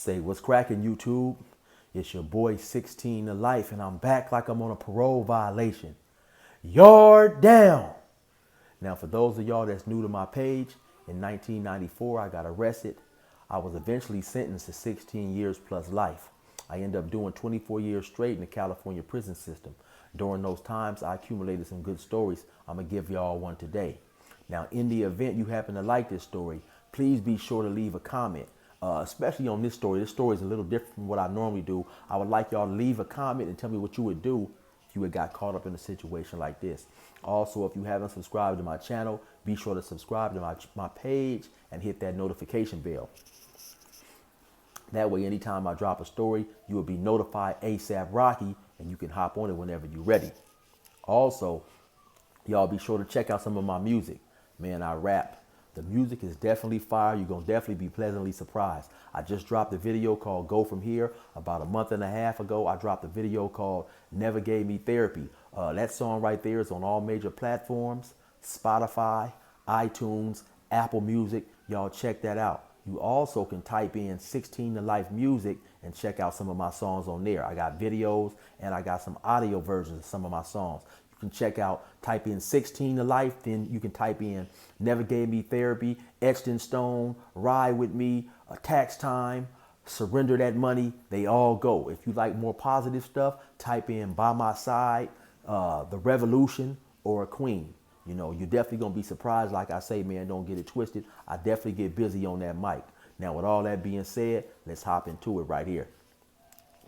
Say, what's cracking, YouTube? It's your boy 16 to Life, and I'm back like I'm on a parole violation. Yard down. Now, for those of y'all that's new to my page, in 1994, I got arrested. I was eventually sentenced to 16 years plus life. I ended up doing 24 years straight in the California prison system. During those times, I accumulated some good stories. I'm going to give y'all one today. Now, in the event you happen to like this story, please be sure to leave a comment, especially on this story. This story is a little different from what I normally do. I would like y'all to leave a comment and tell me what you would do if you had got caught up in a situation like this. Also, if you haven't subscribed to my channel, be sure to subscribe to my page and hit that notification bell. That way, anytime I drop a story, you will be notified ASAP Rocky, and you can hop on it whenever you're ready. Also, y'all be sure to check out some of my music. Man, I rap. The music is definitely fire. You're going to definitely be pleasantly surprised. I just dropped a video called Go From Here. About a month and a half ago, I dropped a video called Never Gave Me Therapy. That song right there is on all major platforms, Spotify, iTunes, Apple Music. Y'all check that out. You also can type in 16 to Life Music and check out some of my songs on there. I got videos and I got some audio versions of some of my songs. You can check out, type in 16 to Life, then you can type in Never Gave Me Therapy, Etched in Stone, Ride With Me, Tax Time, Surrender That Money. They all go. If you like more positive stuff, type in By My Side, The Revolution, or A Queen. You know, you're definitely going to be surprised. Like I say, man, don't get it twisted. I definitely get busy on that mic. Now, with all that being said, let's hop into it right here.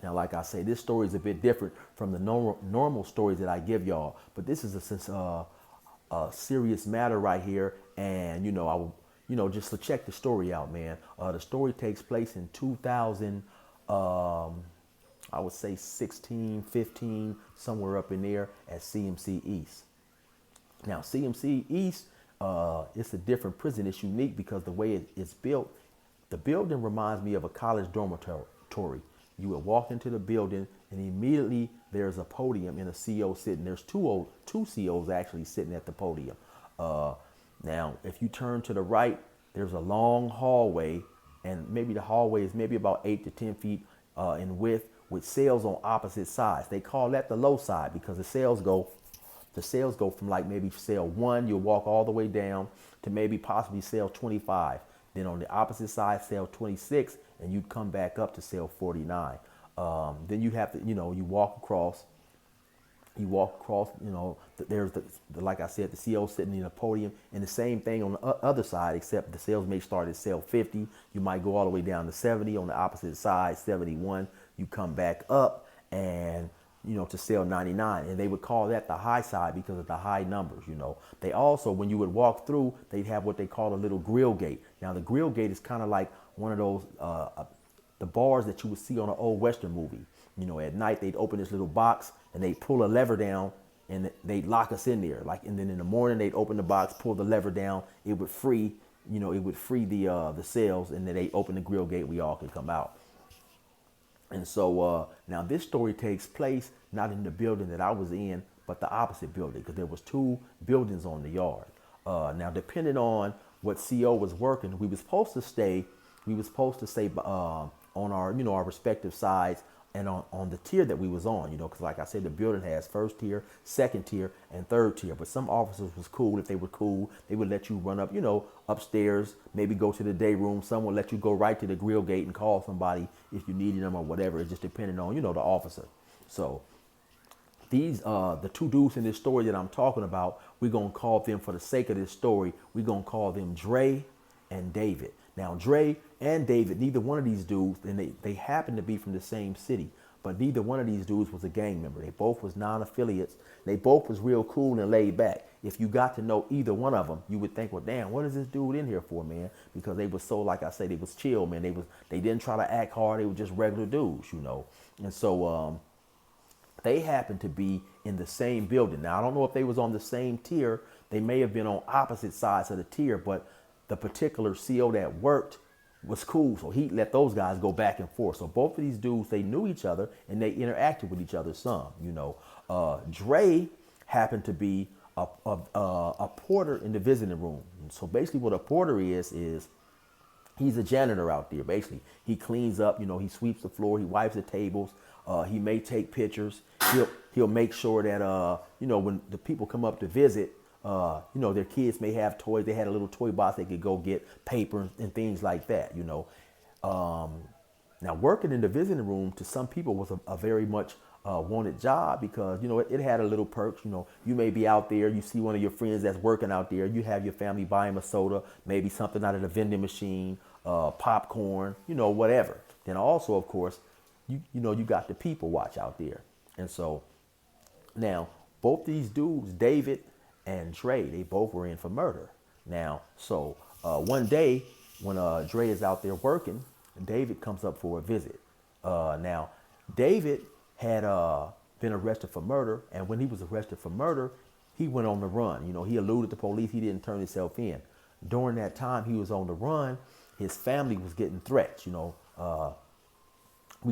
Now, like I say, this story is a bit different from the normal stories that I give y'all. But this is a serious matter right here. And, just to check the story out, man. The story takes place in 2000, I would say 16, 15, somewhere up in there at CMC East. Now, CMC East, it's a different prison. It's unique because the way it's built, the building reminds me of a college dormitory. You would walk into the building and immediately there's a podium and a CO sitting. There's two COs actually sitting at the podium. Now, if you turn to the right, there's a long hallway, and maybe the hallway is maybe about 8 to 10 feet in width with cells on opposite sides. They call that the low side because the cells go from like maybe cell 1, you'll walk all the way down to maybe possibly cell 25. Then on the opposite side, cell 26, and you'd come back up to cell 49. Then you have to, you walk across, there's like I said, the CO sitting in a podium, and the same thing on the other side, except the cells may start at cell 50. You might go all the way down to 70 on the opposite side, 71. You come back up and to cell 99, and they would call that the high side because of the high numbers. They also, when you would walk through, they'd have what they call a little grill gate. Now, the grill gate is kind of like one of those the bars that you would see on an old Western movie. At night they'd open this little box and they'd pull a lever down and they'd lock us in there. And then in the morning they'd open the box, pull the lever down, it would free the cells, and then they open the grill gate, we all could come out. And so now this story takes place not in the building that I was in, but the opposite building, because there was two buildings on the yard. Now, depending on what CO was working, we were supposed to stay on our respective sides and on the tier that we was on, because like I said, the building has first tier, second tier, and third tier. But some officers was cool. If they were cool, they would let you run up, upstairs, maybe go to the day room. Some would let you go right to the grill gate and call somebody if you needed them or whatever. It just depended on, the officer. So these, the two dudes in this story that I'm talking about, we're going to call them, for the sake of this story, we're going to call them Dre and David. Now, Dre and David, neither one of these dudes, and they happen to be from the same city, but neither one of these dudes was a gang member. They both was non-affiliates. They both was real cool and laid back. If you got to know either one of them, you would think, well, damn, what is this dude in here for, man? Because they was so, like I say, they was chill, man. They didn't try to act hard. They were just regular dudes, And so they happened to be in the same building. Now, I don't know if they was on the same tier. They may have been on opposite sides of the tier, but the particular CO that worked was cool, so he let those guys go back and forth. So both of these dudes, they knew each other and they interacted with each other some. Dre happened to be a porter in the visiting room. So basically, what a porter is He's a janitor out there. Basically, he cleans up. He sweeps the floor. He wipes the tables. He may take pictures. He'll make sure that when the people come up to visit, their kids may have toys. They had a little toy box they could go get paper and things like that. Now working in the visiting room to some people was a very much wanted job because it had a little perks. You may be out there, you see one of your friends that's working out there, you have your family buy him a soda, maybe something out of the vending machine, popcorn, whatever. Then also, of course, you got the people watch out there. And so now both these dudes, David and Dre, they both were in for murder. Now, so one day when Dre is out there working, David comes up for a visit. Now, David had been arrested for murder, and when he was arrested for murder, he went on the run. He eluded the police. He didn't turn himself in. During that time he was on the run, his family was getting threats. We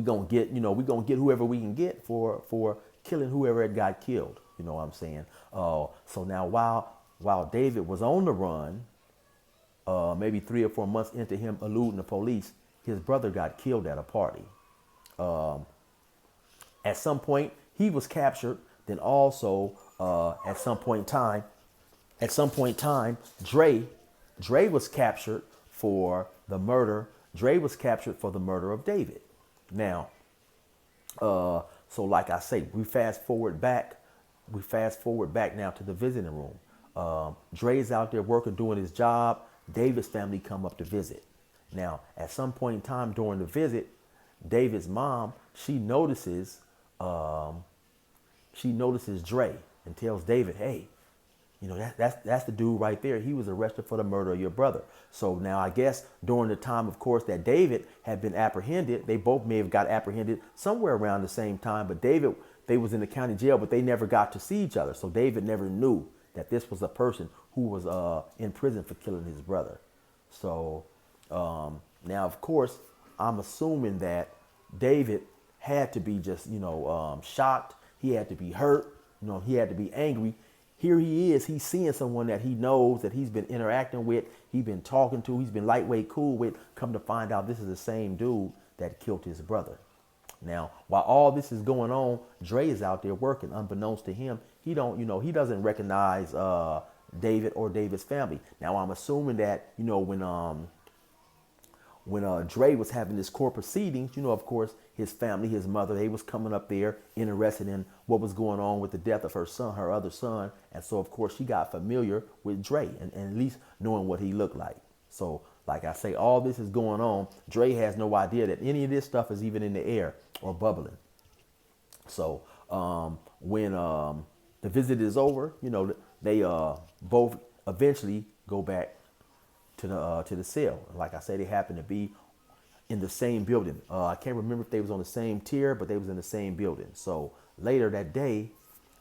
gonna get whoever we can get for killing whoever had got killed. You know what I'm saying? So now while David was on the run, maybe 3 or 4 months into him eluding the police, his brother got killed at a party. At some point, he was captured. Then also, at some point in time, Dre was captured for the murder. Dre was captured for the murder of David. Now, so like I say, we fast forward back now to the visiting room. Dre's out there working, doing his job. David's family come up to visit. Now, at some point in time during the visit, David's mom, she notices Dre and tells David, hey, that's the dude right there. He was arrested for the murder of your brother. So now I guess during the time, of course, that David had been apprehended, they both may have got apprehended somewhere around the same time. But they was in the county jail, but they never got to see each other. So David never knew that this was a person who was in prison for killing his brother. So now, of course, I'm assuming that David had to be just, shocked. He had to be hurt. He had to be angry. Here he is. He's seeing someone that he knows, that he's been interacting with, he's been talking to, he's been lightweight cool with. Come to find out, this is the same dude that killed his brother. Now, while all this is going on, Dre is out there working. Unbeknownst to him, he doesn't recognize David or David's family. Now, I'm assuming that when Dre was having this court proceedings, of course, his family, his mother, they was coming up there interested in what was going on with the death of her son, her other son. And so, of course, she got familiar with Dre and at least knowing what he looked like. So, like I say, all this is going on. Dre has no idea that any of this stuff is even in the air or bubbling. So when the visit is over, they both eventually go back to the cell. Like I said, they happen to be in the same building. I can't remember if they was on the same tier, but they was in the same building. So later that day,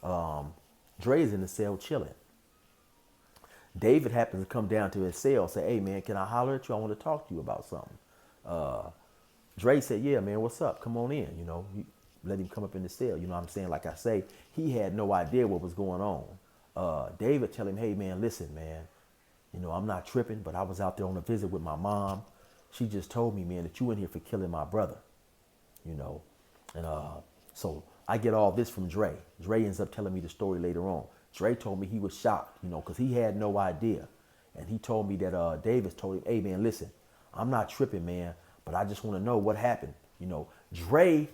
Dre's in the cell chilling. David happens to come down to his cell and say, hey man, can I holler at you? I want to talk to you about something. Dre said, yeah man, what's up? Come on in. He let him come up in the cell. You know what I'm saying? Like I say, he had no idea what was going on. David tell him, hey man, listen man, I'm not tripping, but I was out there on a visit with my mom. She just told me, man, that you in here for killing my brother, and so I get all this from Dre. Dre ends up telling me the story later on. Dre told me he was shocked, because he had no idea. And he told me that Davis told him, hey, man, listen, I'm not tripping, man, but I just want to know what happened. Dre,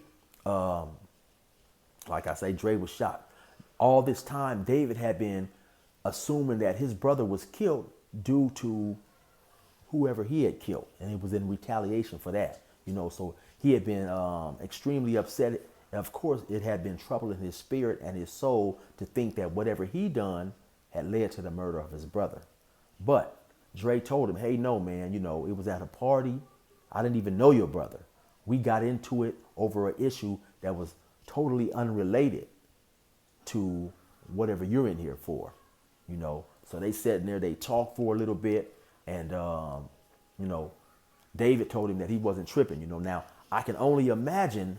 like I say, Dre was shocked. All this time, David had been assuming that his brother was killed due to whoever he had killed, and it was in retaliation for that. So he had been extremely upset. And of course, it had been troubling his spirit and his soul to think that whatever he done had led to the murder of his brother. But Dre told him, hey, no, man, it was at a party. I didn't even know your brother. We got into it over an issue that was totally unrelated to whatever you're in here for, So they sat in there, they talked for a little bit, and, David told him that he wasn't tripping, Now, I can only imagine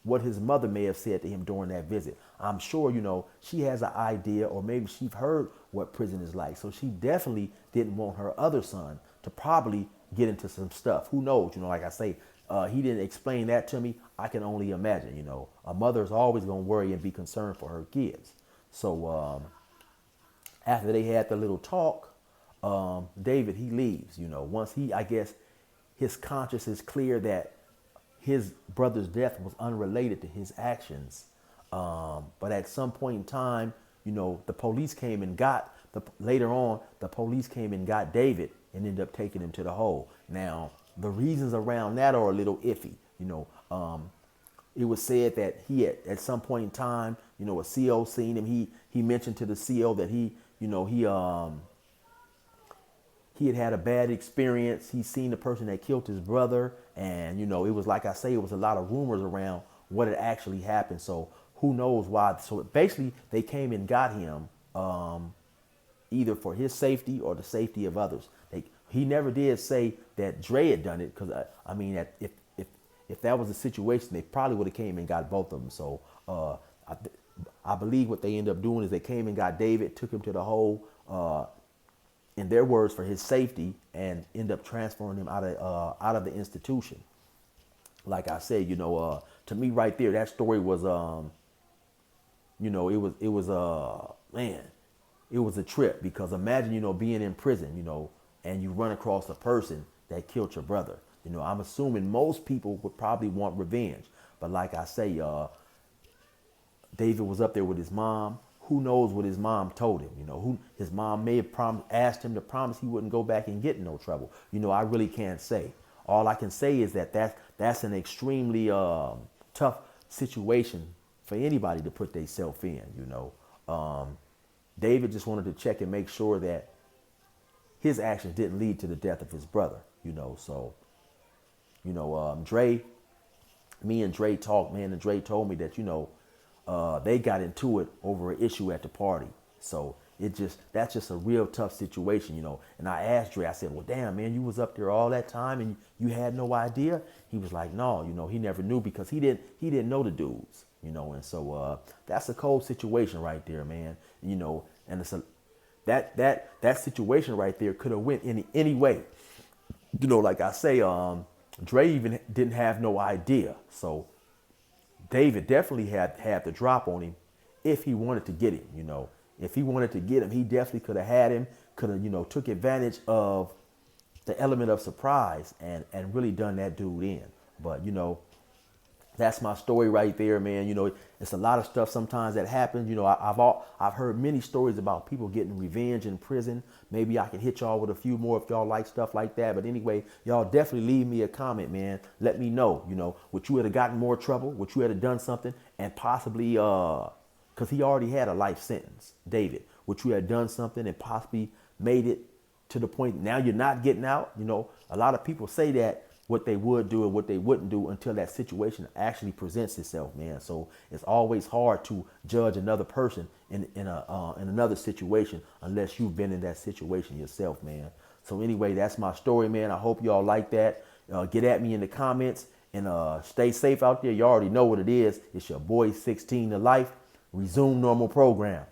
what his mother may have said to him during that visit. I'm sure, she has an idea, or maybe she's heard what prison is like. So she definitely didn't want her other son to probably get into some stuff. Who knows? Like I say, he didn't explain that to me. I can only imagine. A mother is always gonna worry and be concerned for her kids. So after they had the little talk, David, he leaves. Once I guess his conscience is clear that his brother's death was unrelated to his actions. But at some point in time, the police came and later on, the police came and got David and ended up taking him to the hole. Now, the reasons around that are a little iffy. It was said that he had, at some point in time, a CO seen him. He mentioned to the CO that he had had a bad experience. He seen the person that killed his brother. And, it was like I say, it was a lot of rumors around what had actually happened. So who knows why. So basically they came and got him either for his safety or the safety of others. He never did say that Dre had done it because, if that was the situation, they probably would have came and got both of them. So I believe what they ended up doing is they came and got David, took him to the hole, in their words, for his safety, and end up transferring him out of the institution. Like I said, to me right there, that story was, it was a trip because imagine, being in prison, and you run across a person that killed your brother. I'm assuming most people would probably want revenge. But like I say, David was up there with his mom. Who knows what his mom told him? His mom may have asked him to promise he wouldn't go back and get in no trouble. I really can't say. All I can say is that's an extremely tough situation for anybody to put themselves in. David just wanted to check and make sure that his actions didn't lead to the death of his brother. So Dre, me and Dre talked, man, and Dre told me that they got into it over an issue at the party. So that's just a real tough situation, And I asked Dre, I said, well, damn, man, you was up there all that time and you had no idea? He was like, no, he never knew because he didn't know the dudes, And so that's a cold situation right there, man. And it's that situation right there could have went any way. Like I say, Dre even didn't have no idea. So David definitely had the drop on him if he wanted to get him, If he wanted to get him, he definitely could have had him, could have, took advantage of the element of surprise and really done that dude in. But, that's my story right there, man. It's a lot of stuff sometimes that happens. I've heard many stories about people getting revenge in prison. Maybe I can hit y'all with a few more if y'all like stuff like that. But anyway, y'all definitely leave me a comment, man. Let me know, would you have gotten more trouble? Would you have done something and possibly, because he already had a life sentence, David. Would you have done something and possibly made it to the point now you're not getting out? A lot of people say that, what they would do and what they wouldn't do until that situation actually presents itself, man. So it's always hard to judge another person in another situation unless you've been in that situation yourself, man. So anyway, that's my story, man. I hope y'all like that. Get at me in the comments and stay safe out there. You already know what it is. It's your boy 16 to life. Resume normal program.